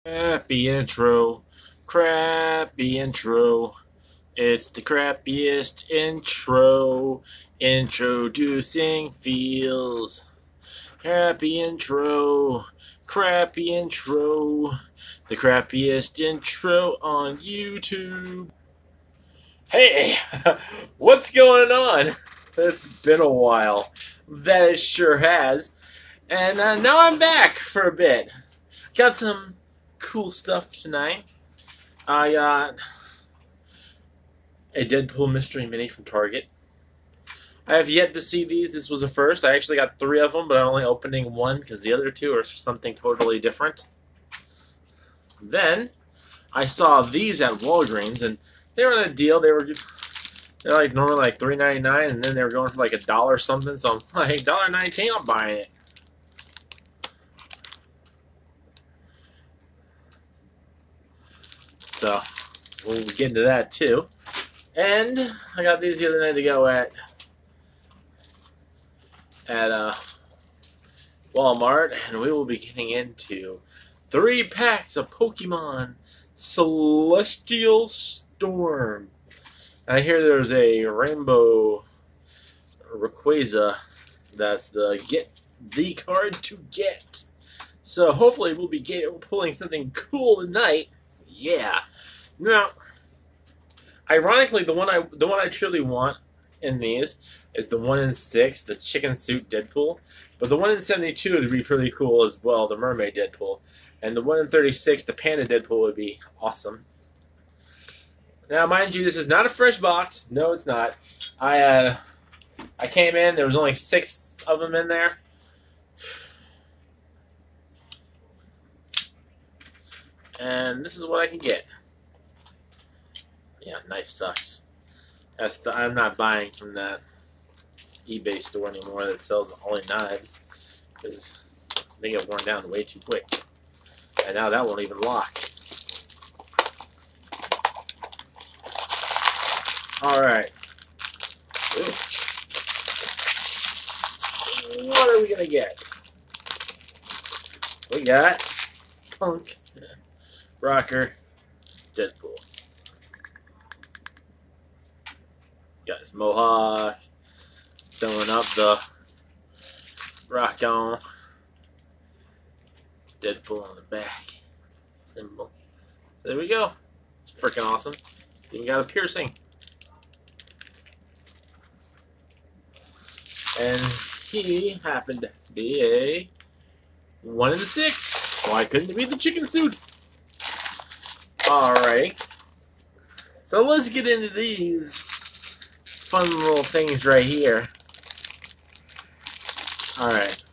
Crappy intro, crappy intro. It's the crappiest intro. Introducing feels. Happy intro, crappy intro. The crappiest intro on YouTube. Hey, what's going on? It's been a while. That it sure has. And now I'm back for a bit. Got some cool stuff tonight. I got a Deadpool mystery mini from Target. I have yet to see these. This was a first. I actually got 3 of them, but I'm only opening 1 because the other 2 are something totally different. Then I saw these at Walgreens, and they were on a deal. They're like normally like $3.99, and then they were going for like $1 something. So I'm like $1.19. I'm buying it. So we'll get into that too. And I got these the other night to go at Walmart, and we will be getting into 3 packs of Pokemon Celestial Storm. I hear there's a Rainbow Rayquaza that's the card to get. So hopefully we'll be pulling something cool tonight. Yeah. Now, ironically, the one I truly want in these is the 1 in 6, the Chicken Suit Deadpool. But the 1 in 72 would be pretty cool as well, the Mermaid Deadpool. And the 1 in 36, the Panda Deadpool, would be awesome. Now, mind you, this is not a fresh box. No, it's not. I came in, there was only 6 of them in there. And this is what I can get. Yeah, knife sucks. I'm not buying from that eBay store anymore that sells only knives, because they get worn down way too quick. And now that won't even lock. Alright. What are we going to get? We got Punk, Rocker, Deadpool. Got his mohawk, throwing up the rock on. Deadpool on the back symbol. So there we go. It's freaking awesome. Even got a piercing. And he happened to be a 1 in 6. Why couldn't it be the Chicken Suit? Alright. So let's get into these fun little things right here. Alright.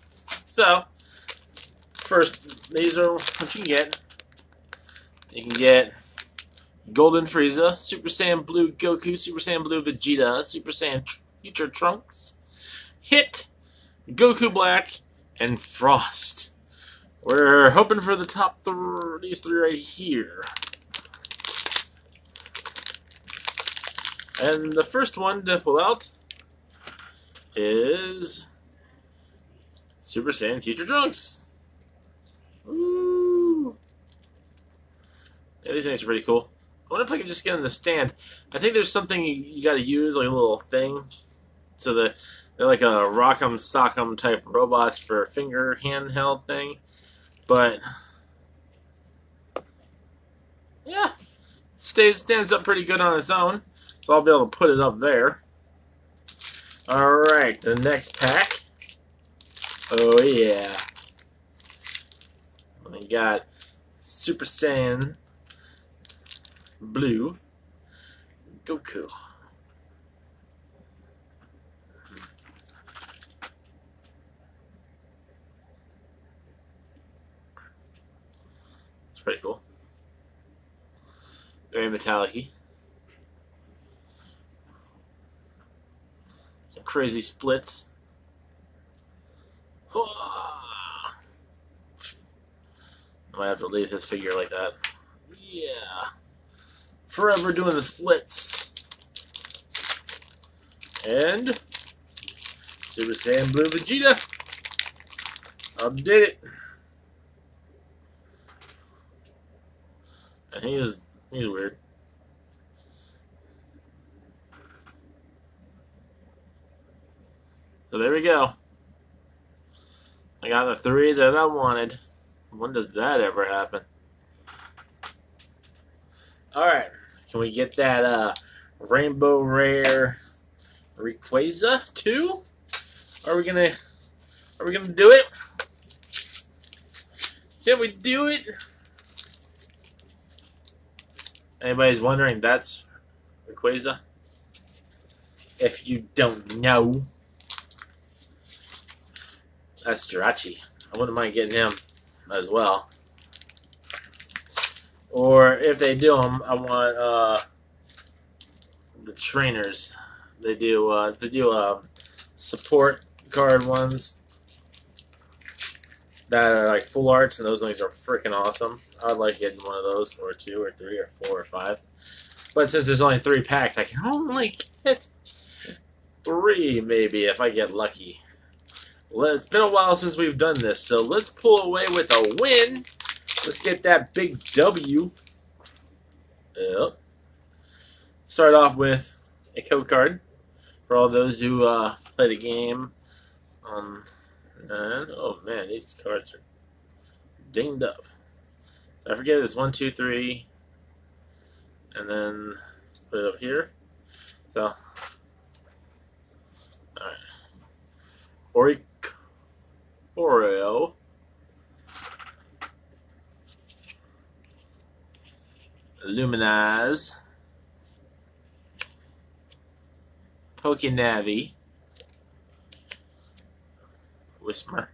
So, first, these are what you can get. You can get Golden Frieza, Super Saiyan Blue Goku, Super Saiyan Blue Vegeta, Super Saiyan Future Trunks, Hit, Goku Black, and Frost. We're hoping for the top these 3 right here. And the first one to pull out is Super Saiyan Future Trunks. Ooh. Yeah, these things are pretty cool. I wonder if I can just get in the stand. I think there's something you gotta use, like a little thing. So they're like a Rock'em Sock'em type robots for a finger handheld thing. But yeah, stands up pretty good on its own. So I'll be able to put it up there. Alright, the next pack. Oh yeah. We got Super Saiyan Blue Goku. It's pretty cool. Very metallic-y. Some crazy splits. I might have to leave his figure like that. Yeah. Forever doing the splits. And Super Saiyan Blue Vegeta. Update it. And he's weird. So there we go. I got the 3 that I wanted. When does that ever happen? Alright. Can we get that Rainbow Rare Rayquaza 2? Are we gonna do it? Can we do it? Anybody's wondering, that's Rayquaza? If you don't know, that's Jirachi. I wouldn't mind getting him as well. Or if they do them, I want the trainers. They do support card ones that are like full arts, and those things are freaking awesome. I'd like getting one of those, or 2, or 3, or 4, or 5. But since there's only 3 packs, I can only get 3, maybe, if I get lucky. Well, it's been a while since we've done this, so let's pull away with a win. Let's get that big W. Yep. Start off with a code card for all those who play the game. And, oh man, these cards are dinged up. So I forget it's 1, 2, 3, and then put it up here. So, alright. Oreo. Luminaz. Pokenavi. Whisper.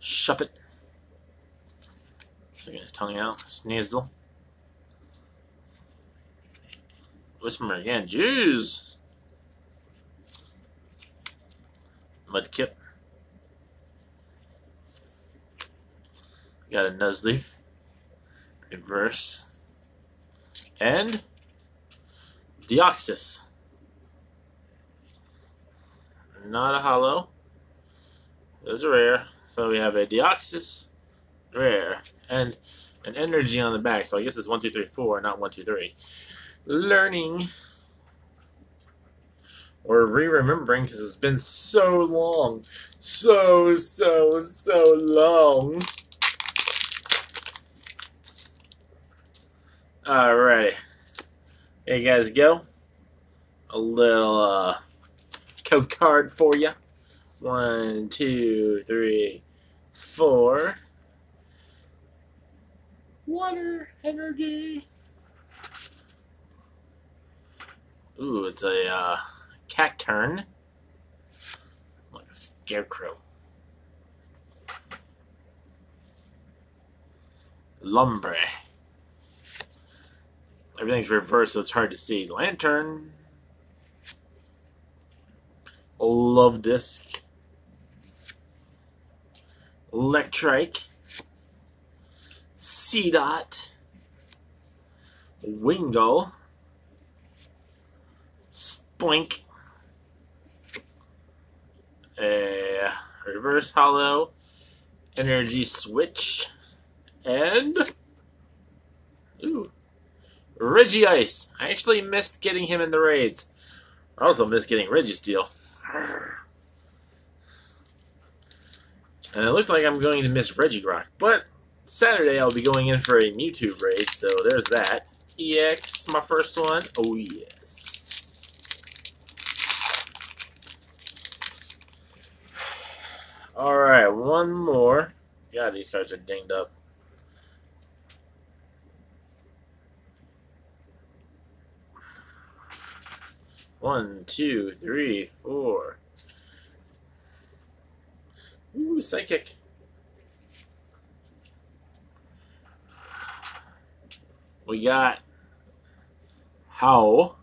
Shuppet. Sticking his tongue out. Sneasel. Whisper again. Jeez. Mudkip. Got a Nuzleaf. Reverse. And Deoxys. Not a hollow. Those are rare. So we have a Deoxys, rare, and an energy on the back. So I guess it's 1, 2, 3, 4, not 1, 2, 3. Learning. Or re-remembering, because it's been so long. So long. Alright. Here you guys go. A little code card for you. 1, 2, 3, 4. Water energy. Ooh, it's a Cacturn. Like a scarecrow. Lumbre. Everything's reversed, so it's hard to see. Lantern. Love Disc. Electrike. Seedot. Wingull. Splink. A reverse hollow. Energy switch. And ooh, Regice. I actually missed getting him in the raids. I also missed getting Registeel. And it looks like I'm going to miss Regirock. But Saturday I'll be going in for a Mewtwo raid, so there's that. EX, my first one. Oh yes. Alright, one more. God, these cards are dinged up. One, two, three, 4. Ooh, Psychic. We got How.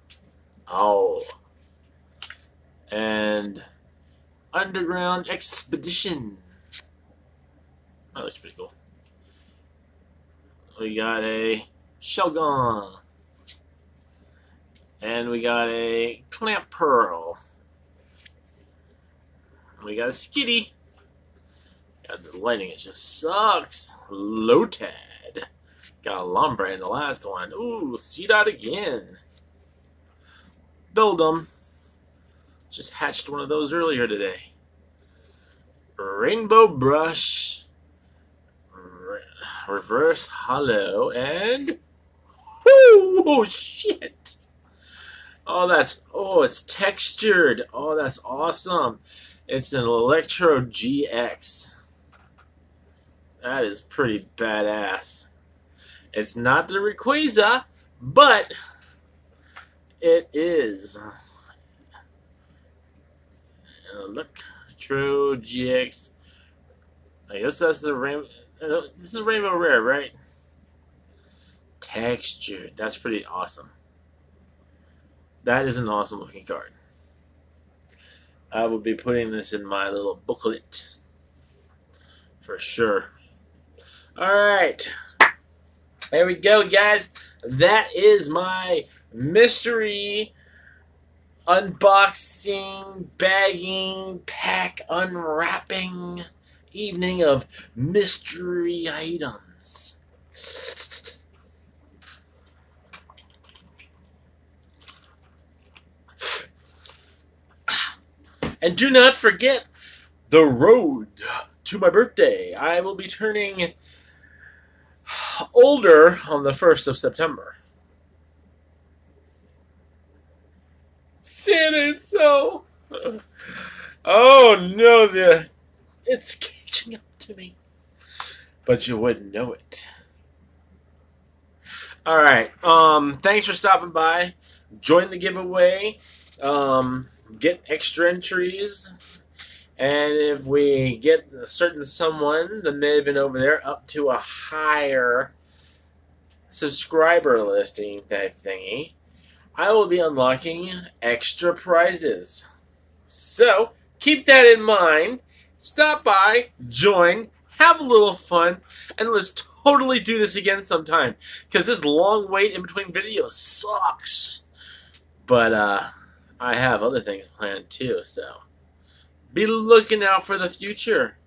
Oh. And Underground Expedition. That looks pretty cool. We got a Shelgon. And we got a Clamp Pearl. We got a Skitty. God, the lighting, it just sucks. Lotad. Got a Lombre in the last one. Ooh, see that again. Build 'em. Just hatched one of those earlier today. Rainbow Brush. Reverse Hollow. And... oh, shit. Oh, it's textured. Oh, that's awesome. It's an Electro GX. That is pretty badass. It's not the Rayquaza, but it is. Electro GX. I guess that's the rainbow. This is Rainbow Rare, right? Textured. That's pretty awesome. That is an awesome looking card. I will be putting this in my little booklet for sure. Alright. There we go, guys. That is my mystery unboxing, bagging, pack unwrapping evening of mystery items. And do not forget the road to my birthday. I will be turning older on the 1st of September. Santa, it's so... oh no, it's catching up to me. But you wouldn't know it. Alright, thanks for stopping by. Join the giveaway. Get extra entries. And if we get a certain someone that may have been over there up to a higher subscriber listing type thingy, I will be unlocking extra prizes. So, keep that in mind. Stop by, join, have a little fun, and let's totally do this again sometime. Because this long wait in between videos sucks. But, I have other things planned too, so be looking out for the future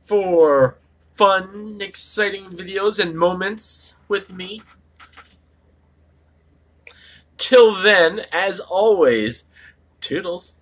for fun, exciting videos and moments with me. Till then, as always, toodles.